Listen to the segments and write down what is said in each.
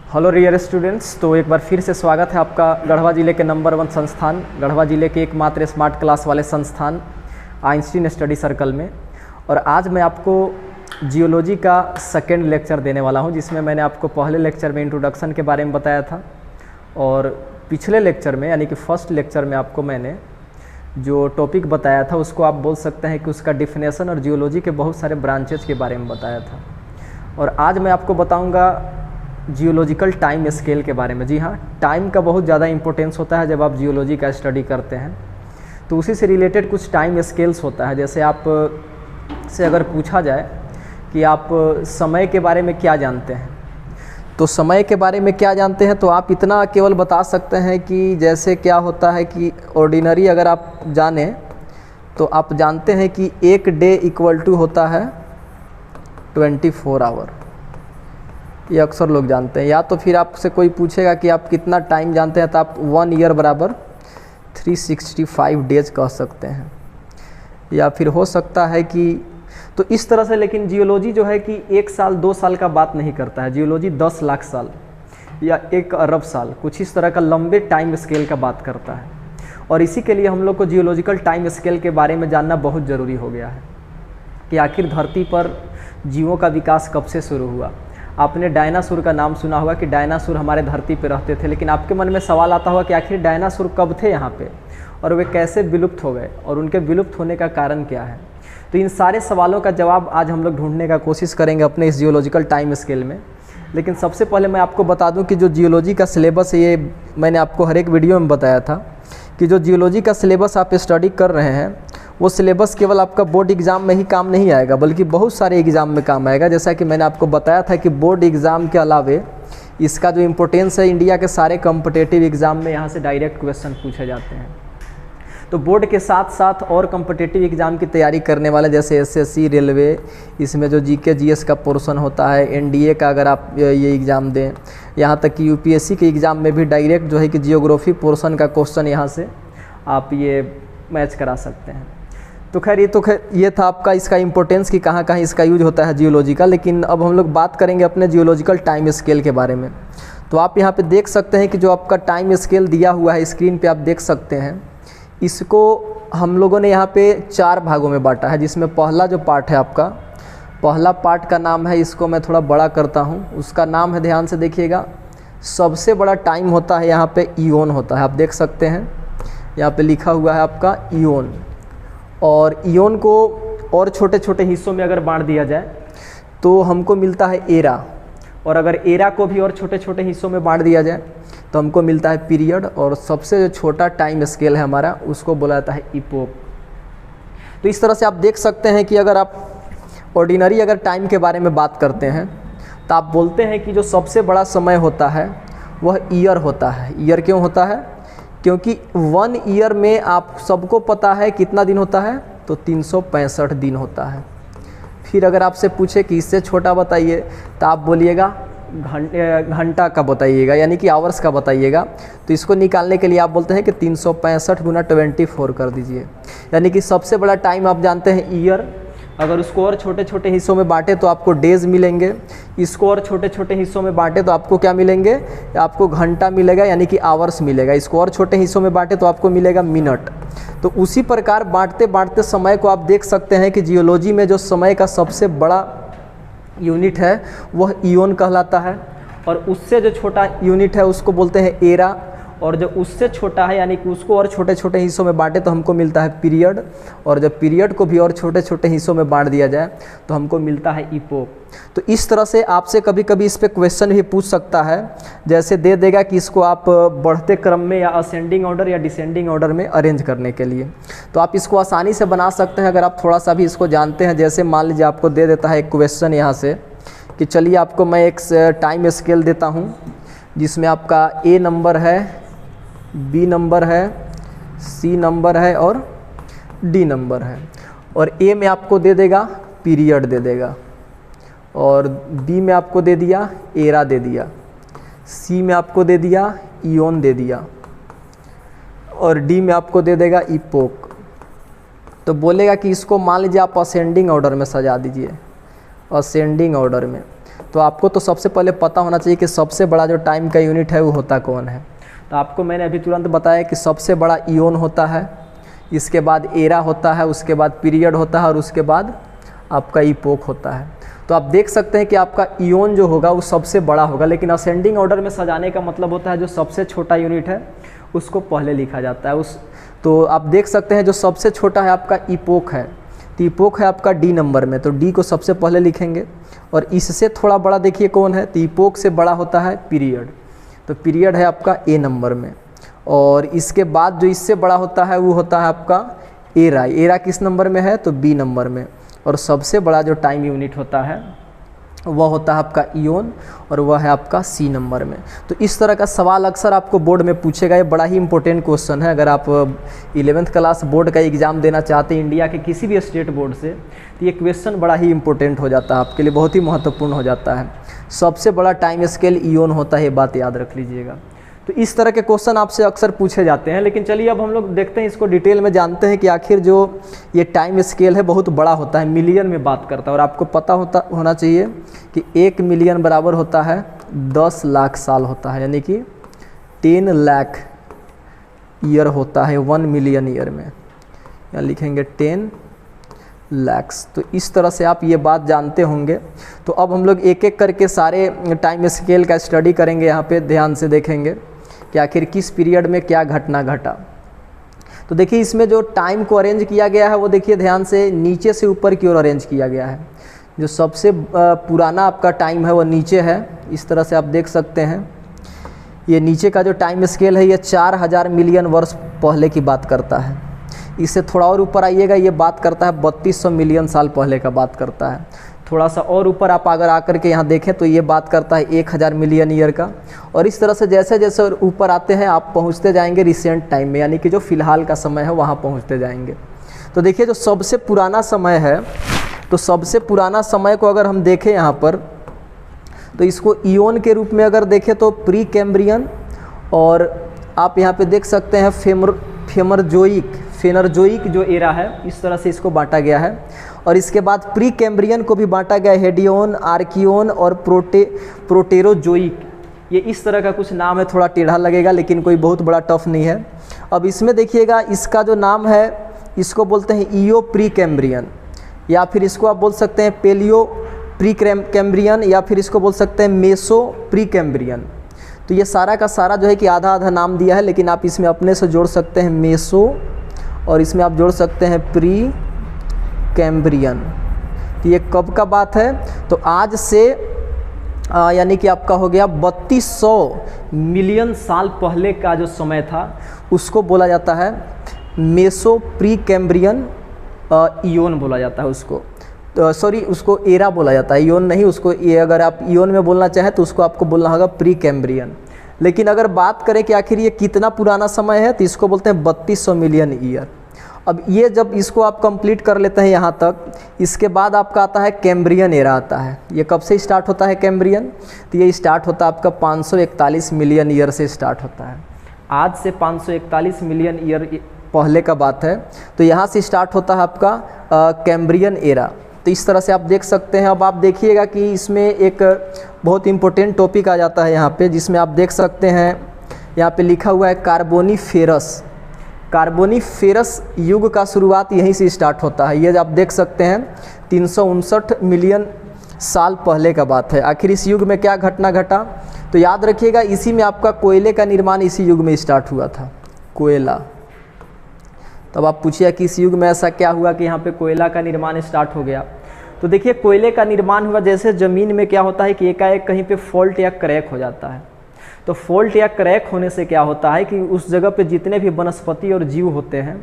Hello dear students, तो एक बार फिर से स्वागत है आपका गढ़वा ज़िले के नंबर 1 संस्थान, गढ़वा ज़िले के एकमात्र स्मार्ट क्लास वाले संस्थान आइंस्टीन स्टडी सर्कल में। और आज मैं आपको जियोलॉजी का सेकेंड लेक्चर देने वाला हूं, जिसमें मैंने आपको पहले लेक्चर में इंट्रोडक्शन के बारे में बताया था और पिछले लेक्चर में यानी कि फर्स्ट लेक्चर में आपको मैंने जो टॉपिक बताया था उसको आप बोल सकते हैं कि उसका डिफिनेशन और जियोलॉजी के बहुत सारे ब्रांचेज के बारे में बताया था। और आज मैं आपको बताऊंगा जियोलॉजिकल टाइम स्केल के बारे में। जी हाँ, टाइम का बहुत ज़्यादा इंपॉर्टेंस होता है जब आप जियोलॉजी का स्टडी करते हैं, तो उसी से रिलेटेड कुछ टाइम स्केल्स होता है। जैसे आप से अगर पूछा जाए कि आप समय के बारे में क्या जानते हैं, तो समय के बारे में क्या जानते हैं तो आप इतना केवल बता सकते हैं कि जैसे क्या होता है कि ऑर्डिनरी अगर आप जाने तो आप जानते हैं कि एक डे इक्वल टू होता है 24 आवर। ये अक्सर लोग जानते हैं। या तो फिर आपसे कोई पूछेगा कि आप कितना टाइम जानते हैं तो आप 1 ईयर बराबर 365 डेज कह सकते हैं। या फिर हो सकता है कि तो इस तरह से, लेकिन जियोलॉजी जो है कि 1 साल 2 साल का बात नहीं करता है। जियोलॉजी 10 लाख साल या 1 अरब साल, कुछ इस तरह का लंबे टाइम स्केल का बात करता है। और इसी के लिए हम लोग को जियोलॉजिकल टाइम स्केल के बारे में जानना बहुत ज़रूरी हो गया है कि आखिर धरती पर जीवों का विकास कब से शुरू हुआ। आपने डायनासोर का नाम सुना होगा कि डायनासोर हमारे धरती पर रहते थे, लेकिन आपके मन में सवाल आता होगा कि आखिर डायनासोर कब थे यहाँ पे और वे कैसे विलुप्त हो गए और उनके विलुप्त होने का कारण क्या है। तो इन सारे सवालों का जवाब आज हम लोग ढूंढने का कोशिश करेंगे अपने इस जियोलॉजिकल टाइम स्केल में। लेकिन सबसे पहले मैं आपको बता दूं कि जो जियोलॉजी का सिलेबस है, ये मैंने आपको हर एक वीडियो में बताया था कि जो जियोलॉजी का सिलेबस आप स्टडी कर रहे हैं वो सिलेबस केवल आपका बोर्ड एग्ज़ाम में ही काम नहीं आएगा, बल्कि बहुत सारे एग्ज़ाम में काम आएगा। जैसा कि मैंने आपको बताया था कि बोर्ड एग्ज़ाम के अलावे इसका जो इम्पोर्टेंस है, इंडिया के सारे कॉम्पिटिटिव एग्ज़ाम में यहाँ से डायरेक्ट क्वेश्चन पूछे जाते हैं। तो बोर्ड के साथ साथ और कॉम्पिटिटिव एग्ज़ाम की तैयारी करने वाले जैसे एसएससी, रेलवे, इसमें जो जीके जीएस का पोर्शन होता है, एनडीए का अगर आप ये एग्ज़ाम दें, यहाँ तक कि यूपीएससी के एग्ज़ाम में भी डायरेक्ट जो है कि जियोग्राफी पोर्शन का क्वेश्चन यहाँ से आप ये मैच करा सकते हैं। तो खैर ये था आपका इसका इम्पोर्टेंस कि कहाँ कहाँ इसका यूज होता है जियोलॉजी का। लेकिन अब हम लोग बात करेंगे अपने जियोलॉजिकल टाइम स्केल के बारे में। तो आप यहाँ पे देख सकते हैं कि जो आपका टाइम स्केल दिया हुआ है स्क्रीन पे आप देख सकते हैं, इसको हम लोगों ने यहाँ पे 4 भागों में बांटा है। जिसमें पहला जो पार्ट है आपका, पहला पार्ट का नाम है, इसको मैं थोड़ा बड़ा करता हूँ, उसका नाम है, ध्यान से देखिएगा, सबसे बड़ा टाइम होता है यहाँ पे ईओन होता है। आप देख सकते हैं यहाँ पे लिखा हुआ है आपका ईओन। और ईओन को और छोटे छोटे हिस्सों में अगर बांट दिया जाए तो हमको मिलता है एरा। और अगर एरा को भी और छोटे छोटे हिस्सों में बांट दिया जाए तो हमको मिलता है पीरियड। और सबसे जो छोटा टाइम स्केल है हमारा, उसको बोला जाता है इपोक। तो इस तरह से आप देख सकते हैं कि अगर आप ऑर्डिनरी अगर टाइम के बारे में बात करते हैं तो आप बोलते हैं कि जो सबसे बड़ा समय होता है वह ईयर होता है। ईयर क्यों होता है? क्योंकि 1 ईयर में आप सबको पता है कितना दिन होता है, तो 365 दिन होता है। फिर अगर आपसे पूछे कि इससे छोटा बताइए तो आप बोलिएगा घंटा का बताइएगा, यानी कि आवर्स का बताइएगा। तो इसको निकालने के लिए आप बोलते हैं कि 365 गुना 24 कर दीजिए। यानी कि सबसे बड़ा टाइम आप जानते हैं ईयर। अगर उसको और छोटे छोटे हिस्सों में बांटे तो आपको डेज मिलेंगे। इसको और छोटे छोटे हिस्सों में बांटे तो आपको क्या मिलेंगे? आपको घंटा मिलेगा, यानी कि आवर्स मिलेगा। इसको और छोटे हिस्सों में बांटे तो आपको मिलेगा मिनट। तो उसी प्रकार बांटते बांटते समय को आप देख सकते हैं कि जियोलॉजी में जो समय का सबसे बड़ा यूनिट है वह ईओन कहलाता है। और उससे जो छोटा यूनिट है उसको बोलते हैं एरा। और जो उससे छोटा है, यानी कि उसको और छोटे छोटे हिस्सों में बांटे तो हमको मिलता है पीरियड। और जब पीरियड को भी और छोटे छोटे हिस्सों में बांट दिया जाए तो हमको मिलता है इपोक। तो इस तरह से आपसे कभी कभी इस पे क्वेश्चन भी पूछ सकता है। जैसे दे देगा कि इसको आप बढ़ते क्रम में या असेंडिंग ऑर्डर या डिसेंडिंग ऑर्डर में अरेंज करने के लिए, तो आप इसको आसानी से बना सकते हैं अगर आप थोड़ा सा भी इसको जानते हैं। जैसे मान लीजिए आपको दे देता है एक क्वेश्चन यहाँ से कि चलिए आपको मैं एक टाइम स्केल देता हूँ जिसमें आपका ए नंबर है, बी नंबर है, सी नंबर है और डी नंबर है। और ए में आपको दे देगा पीरियड दे देगा, और बी में आपको दे दिया एरा दे दिया, सी में आपको दे दिया ईओन दे दिया, और डी में आपको दे देगा इपोक। तो बोलेगा कि इसको मान लीजिए आप असेंडिंग ऑर्डर में सजा दीजिए, असेंडिंग ऑर्डर में। तो आपको तो सबसे पहले पता होना चाहिए कि सबसे बड़ा जो टाइम का यूनिट है वो होता कौन है। तो आपको मैंने अभी तुरंत बताया कि सबसे बड़ा ईओन होता है, इसके बाद एरा होता है, उसके बाद पीरियड होता है और उसके बाद आपका इपोक होता है। तो आप देख सकते हैं कि आपका ईओन जो होगा वो सबसे बड़ा होगा, लेकिन असेंडिंग ऑर्डर में सजाने का मतलब होता है जो सबसे छोटा यूनिट है उसको पहले लिखा जाता है। तो आप देख सकते हैं जो सबसे छोटा है आपका इपोक है, तो इपोक है आपका डी नंबर में, तो डी को सबसे पहले लिखेंगे। और इससे थोड़ा बड़ा देखिए कौन है, तो इपोक से बड़ा होता है पीरियड, तो पीरियड है आपका ए नंबर में। और इसके बाद जो इससे बड़ा होता है वो होता है आपका एरा। एरा किस नंबर में है, तो बी नंबर में। और सबसे बड़ा जो टाइम यूनिट होता है वह होता है आपका ईओन, और वह है आपका सी नंबर में। तो इस तरह का सवाल अक्सर आपको बोर्ड में पूछेगा, ये बड़ा ही इंपॉर्टेंट क्वेश्चन है। अगर आप 11th क्लास बोर्ड का एग्ज़ाम देना चाहते हैं इंडिया के किसी भी स्टेट बोर्ड से, तो ये क्वेश्चन बड़ा ही इंपॉर्टेंट हो जाता है आपके लिए, बहुत ही महत्वपूर्ण हो जाता है। सबसे बड़ा टाइम स्केल ईओन होता है, ये बात याद रख लीजिएगा। तो इस तरह के क्वेश्चन आपसे अक्सर पूछे जाते हैं। लेकिन चलिए अब हम लोग देखते हैं, इसको डिटेल में जानते हैं कि आखिर जो ये टाइम स्केल है बहुत बड़ा होता है, मिलियन में बात करता है। और आपको पता होना चाहिए कि 1 मिलियन बराबर होता है 10 लाख साल होता है, यानी कि 10 लाख ईयर होता है 1 मिलियन ईयर में, यहाँ लिखेंगे 10 लैक्स। तो इस तरह से आप ये बात जानते होंगे। तो अब हम लोग एक एक करके सारे टाइम स्केल का स्टडी करेंगे, यहाँ पे ध्यान से देखेंगे कि आखिर किस पीरियड में क्या घटना घटा। तो देखिए इसमें जो टाइम को अरेंज किया गया है वो देखिए ध्यान से नीचे से ऊपर की ओर अरेंज किया गया है। जो सबसे पुराना आपका टाइम है वो नीचे है, इस तरह से आप देख सकते हैं। ये नीचे का जो टाइम स्केल है ये 4000 मिलियन वर्ष पहले की बात करता है। इससे थोड़ा और ऊपर आइएगा, ये बात करता है 3200 मिलियन साल पहले का बात करता है। थोड़ा सा और ऊपर आप अगर आकर के यहाँ देखें तो ये बात करता है 1000 मिलियन ईयर का। और इस तरह से जैसे जैसे ऊपर आते हैं आप पहुँचते जाएंगे रिसेंट टाइम में, यानी कि जो फ़िलहाल का समय है वहाँ पहुँचते जाएंगे। तो देखिए जो सबसे पुराना समय है, तो सबसे पुराना समय को अगर हम देखें यहाँ पर, तो इसको ईओन के रूप में अगर देखें तो प्री कैम्ब्रियन, और आप यहाँ पे देख सकते हैं फेनरजोइक जो एरा है, इस तरह से इसको बांटा गया है। और इसके बाद प्री कैम्ब्रियन को भी बांटा गया है, हेडियोन, आर्कियोन और प्रोटेरोजोइक। ये इस तरह का कुछ नाम है, थोड़ा टेढ़ा लगेगा लेकिन कोई बहुत बड़ा टफ नहीं है। अब इसमें देखिएगा इसका जो नाम है इसको बोलते हैं ईओ प्री कैम्ब्रियन, या फिर इसको आप बोल सकते हैं पेलियो प्री कैम्ब्रियन, या फिर इसको बोल सकते हैं मेसो प्री कैम्ब्रियन। तो ये सारा का सारा जो है कि आधा आधा नाम दिया है, लेकिन आप इसमें अपने से जोड़ सकते हैं मेसो, और इसमें आप जोड़ सकते हैं प्री कैम्ब्रियन। तो ये कब का बात है, तो आज से यानी कि आपका हो गया 3200 मिलियन साल पहले का जो समय था उसको बोला जाता है मेसो प्री कैम्ब्रियन ईओन बोला जाता है उसको। सॉरी, उसको एरा बोला जाता है, ईओन नहीं। उसको अगर आप ईओन में बोलना चाहें तो उसको आपको बोलना होगा प्री कैम्ब्रियन। लेकिन अगर बात करें कि आखिर ये कितना पुराना समय है, तो इसको बोलते हैं 3200 मिलियन ईयर। अब ये जब इसको आप कंप्लीट कर लेते हैं यहाँ तक, इसके बाद आपका आता है कैम्ब्रियन एरा आता है। ये कब से स्टार्ट होता है कैम्ब्रियन, तो ये स्टार्ट होता है आपका 541 मिलियन ईयर से स्टार्ट होता है। आज से 541 मिलियन ईयर पहले का बात है, तो यहाँ से स्टार्ट होता है आपका कैम्ब्रियन एरा। तो इस तरह से आप देख सकते हैं। अब आप देखिएगा कि इसमें एक बहुत इम्पोर्टेंट टॉपिक आ जाता है यहाँ पे, जिसमें आप देख सकते हैं यहाँ पे लिखा हुआ है कार्बोनीफेरस। कार्बोनीफेरस युग का शुरुआत यहीं से स्टार्ट होता है। ये आप देख सकते हैं 359 मिलियन साल पहले का बात है। आखिर इस युग में क्या घटना घटा, तो याद रखिएगा इसी में आपका कोयले का निर्माण इसी युग में स्टार्ट हुआ था, कोयला। तब आप पूछिए कि इस युग में ऐसा क्या हुआ कि यहाँ पे कोयला का निर्माण स्टार्ट हो गया। तो देखिए कोयले का निर्माण हुआ, जैसे ज़मीन में क्या होता है कि एकाएक कहीं पे फॉल्ट या क्रैक हो जाता है। तो फॉल्ट या क्रैक होने से क्या होता है कि उस जगह पे जितने भी वनस्पति और जीव होते हैं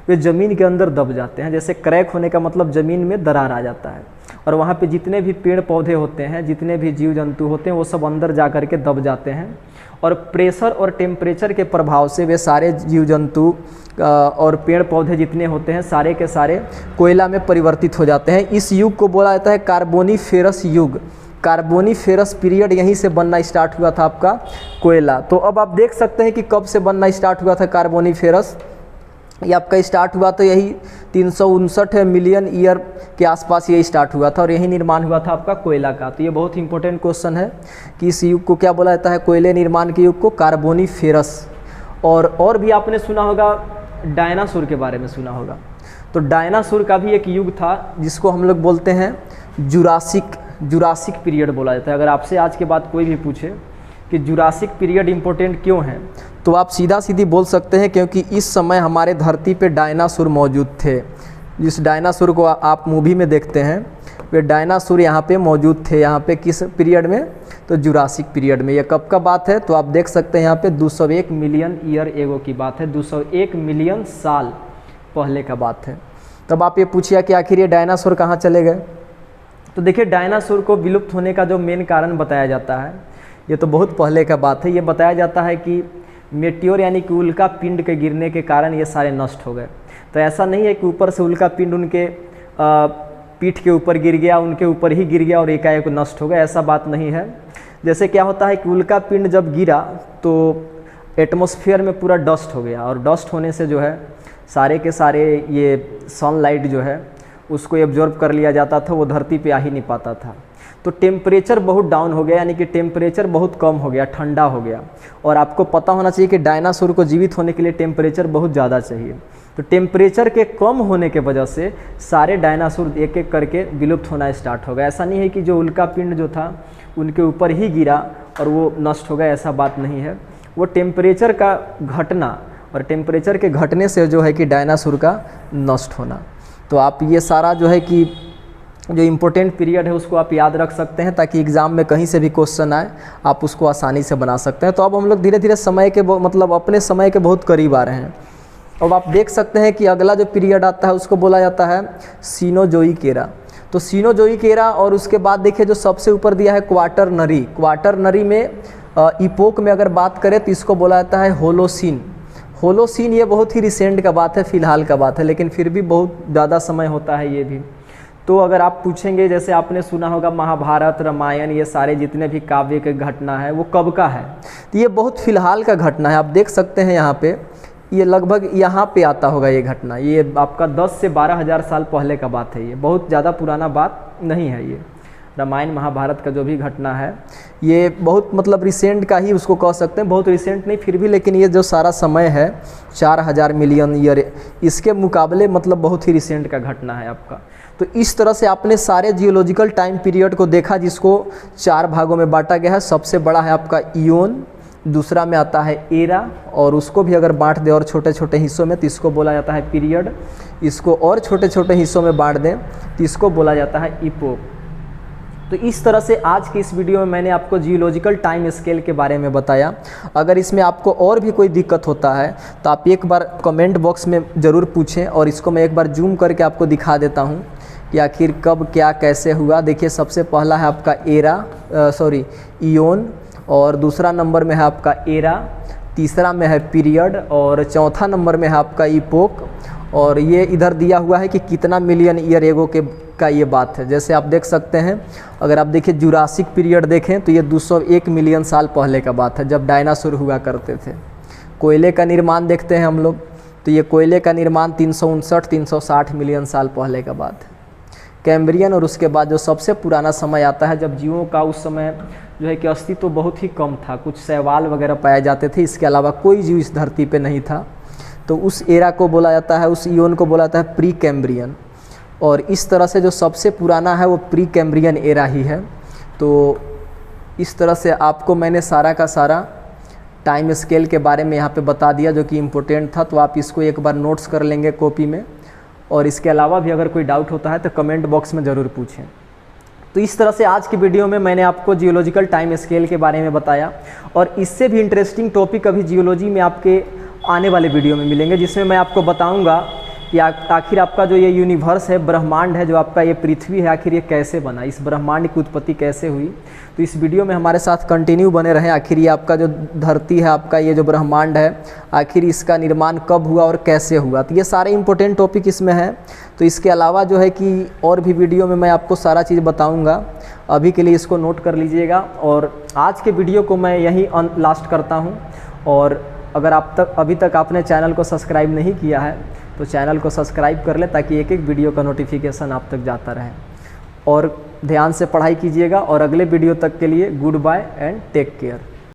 वे ज़मीन के अंदर दब जाते हैं। जैसे क्रैक होने का मतलब ज़मीन में दरार आ जाता है, और वहाँ पे जितने भी पेड़ पौधे होते हैं, जितने भी जीव जंतु होते हैं, वो सब अंदर जा कर के दब जाते हैं। और प्रेशर और टेम्परेचर के प्रभाव से वे सारे जीव जंतु और पेड़ पौधे जितने होते हैं सारे के सारे कोयला में परिवर्तित हो जाते हैं। इस युग को बोला जाता है कार्बोनीफेरस युग। कार्बोनीफेरस पीरियड यहीं से बनना स्टार्ट हुआ था आपका कोयला। तो अब आप देख सकते हैं कि कब से बनना स्टार्ट हुआ था कार्बोनीफेरस, ये आपका स्टार्ट हुआ तो यही 359 मिलियन ईयर के आसपास ये स्टार्ट हुआ था और यही निर्माण हुआ था आपका कोयला का। तो ये बहुत इंपॉर्टेंट क्वेश्चन है कि इस युग को क्या बोला जाता है, कोयले निर्माण के युग को कार्बोनीफेरस। और भी आपने सुना होगा, डायनासोर के बारे में सुना होगा। तो डायनासोर का भी एक युग था जिसको हम लोग बोलते हैं जुरासिक पीरियड बोला जाता है। अगर आपसे आज के बाद कोई भी पूछे कि जुरासिक पीरियड इम्पोर्टेंट क्यों है, तो आप सीधा सीधी बोल सकते हैं क्योंकि इस समय हमारे धरती पे डायनासोर मौजूद थे। जिस डायनासोर को आप मूवी में देखते हैं वे डायनासोर यहाँ पे मौजूद थे। यहाँ पे किस पीरियड में, तो जुरासिक पीरियड में। ये कब का बात है, तो आप देख सकते हैं यहाँ पे 201 मिलियन ईयर एगो की बात है, 201 मिलियन साल पहले का बात है। तब आप ये पूछिए कि आखिर ये डायनासोर कहाँ चले गए। तो देखिए, डायनासोर को विलुप्त होने का जो मेन कारण बताया जाता है, ये तो बहुत पहले का बात है। ये बताया जाता है कि मेटियोर यानी कि उल्का पिंड के गिरने के कारण ये सारे नष्ट हो गए। तो ऐसा नहीं है कि ऊपर से उल्का पिंड उनके पीठ के ऊपर गिर गया, उनके ऊपर ही गिर गया और एकाएक नष्ट हो गया, ऐसा बात नहीं है। जैसे क्या होता है कि उल्का पिंड जब गिरा तो एटमॉस्फेयर में पूरा डस्ट हो गया और डस्ट होने से जो है सारे के सारे ये सनलाइट जो है उसको एब्जॉर्ब कर लिया जाता था, वो धरती पे आ ही नहीं पाता था। तो टेम्परेचर बहुत डाउन हो गया, यानी कि टेम्परेचर बहुत कम हो गया, ठंडा हो गया। और आपको पता होना चाहिए कि डायनासोर को जीवित होने के लिए टेम्परेचर बहुत ज़्यादा चाहिए। तो टेम्परेचर के कम होने के वजह से सारे डायनासोर एक एक करके विलुप्त होना स्टार्ट हो गया। ऐसा नहीं है कि जो उल्का पिंड जो था उनके ऊपर ही गिरा और वो नष्ट हो गया, ऐसा बात नहीं है। वो टेम्परेचर का घटना और टेम्परेचर के घटने से जो है कि डायनासोर का नष्ट होना। तो आप ये सारा जो है कि जो इम्पोर्टेंट पीरियड है उसको आप याद रख सकते हैं ताकि एग्ज़ाम में कहीं से भी क्वेश्चन आए आप उसको आसानी से बना सकते हैं। तो अब हम लोग धीरे धीरे समय के मतलब अपने समय के बहुत करीब आ रहे हैं। अब आप देख सकते हैं कि अगला जो पीरियड आता है उसको बोला जाता है सीनोजोइक एरा। तो सीनोजोइक एरा और उसके बाद देखिए जो सबसे ऊपर दिया है क्वाटरनरी। क्वाटरनरी में इपोक में अगर बात करें तो इसको बोला जाता है होलोसीन। होलोसीन ये बहुत ही रिसेंट का बात है, फ़िलहाल का बात है, लेकिन फिर भी बहुत ज़्यादा समय होता है ये भी। तो अगर आप पूछेंगे, जैसे आपने सुना होगा महाभारत, रामायण, ये सारे जितने भी काव्य के घटना है वो कब का है, तो ये बहुत फ़िलहाल का घटना है। आप देख सकते हैं यहाँ पे ये लगभग यहाँ पे आता होगा ये घटना। ये आपका 10 से 12 हज़ार साल पहले का बात है, ये बहुत ज़्यादा पुराना बात नहीं है। ये रामायण महाभारत का जो भी घटना है ये बहुत मतलब रिसेंट का ही उसको कह सकते हैं, बहुत रिसेंट नहीं फिर भी, लेकिन ये जो सारा समय है 4000 मिलियन ईयर, इसके मुकाबले मतलब बहुत ही रिसेंट का घटना है आपका। तो इस तरह से आपने सारे जियोलॉजिकल टाइम पीरियड को देखा जिसको 4 भागों में बांटा गया है। सबसे बड़ा है आपका इयोन, दूसरा में आता है एरा, और उसको भी अगर बांट दें और छोटे छोटे हिस्सों में तो इसको बोला जाता है पीरियड। इसको और छोटे छोटे हिस्सों में बांट दें तो इसको बोला जाता है इपोक। तो इस तरह से आज की इस वीडियो में मैंने आपको जियोलॉजिकल टाइम स्केल के बारे में बताया। अगर इसमें आपको और भी कोई दिक्कत होता है तो आप एक बार कमेंट बॉक्स में ज़रूर पूछें और इसको मैं एक बार जूम करके आपको दिखा देता हूँ कि आखिर कब क्या कैसे हुआ। देखिए सबसे पहला है आपका इयोन, और दूसरा नंबर में है आपका एरा, तीसरा में है पीरियड, और चौथा नंबर में है आपका इपोक। और ये इधर दिया हुआ है कि कितना मिलियन ईयर एगो का ये बात है। जैसे आप देख सकते हैं, अगर आप देखिए जुरासिक पीरियड देखें तो ये 201 मिलियन साल पहले का बात है जब डायनासोर हुआ करते थे। कोयले का निर्माण देखते हैं हम लोग तो ये कोयले का निर्माण 359-360 मिलियन साल पहले का बात है। कैम्ब्रियन, और उसके बाद जो सबसे पुराना समय आता है जब जीवों का उस समय जो है कि अस्तित्व तो बहुत ही कम था, कुछ शैवाल वगैरह पाए जाते थे, इसके अलावा कोई जीव इस धरती पे नहीं था। तो उस एरा को बोला जाता है, उस इयोन को बोला जाता है प्री कैम्ब्रियन। और इस तरह से जो सबसे पुराना है वो प्री कैम्ब्रियन एरा ही है। तो इस तरह से आपको मैंने सारा का सारा टाइम स्केल के बारे में यहाँ पे बता दिया जो कि इम्पोर्टेंट था। तो आप इसको एक बार नोट्स कर लेंगे कॉपी में, और इसके अलावा भी अगर कोई डाउट होता है तो कमेंट बॉक्स में ज़रूर पूछें। तो इस तरह से आज की वीडियो में मैंने आपको जियोलॉजिकल टाइम स्केल के बारे में बताया, और इससे भी इंटरेस्टिंग टॉपिक अभी जियोलॉजी में आपके आने वाले वीडियो में मिलेंगे, जिसमें मैं आपको बताऊंगा कि आखिर आपका जो ये यूनिवर्स है, ब्रह्मांड है, जो आपका ये पृथ्वी है, आखिर ये कैसे बना, इस ब्रह्मांड की उत्पत्ति कैसे हुई। तो इस वीडियो में हमारे साथ कंटिन्यू बने रहें। आखिर ये आपका जो धरती है, आपका ये जो ब्रह्मांड है, आखिर इसका निर्माण कब हुआ और कैसे हुआ, तो ये सारे इंपॉर्टेंट टॉपिक इसमें हैं। तो इसके अलावा जो है कि और भी वीडियो में मैं आपको सारा चीज़ बताऊँगा। अभी के लिए इसको नोट कर लीजिएगा, और आज के वीडियो को मैं यहीं लास्ट करता हूँ। और अगर अभी तक आपने चैनल को सब्सक्राइब नहीं किया है तो चैनल को सब्सक्राइब कर लें, ताकि एक एक वीडियो का नोटिफिकेशन आप तक जाता रहे। और ध्यान से पढ़ाई कीजिएगा, और अगले वीडियो तक के लिए goodbye and take care.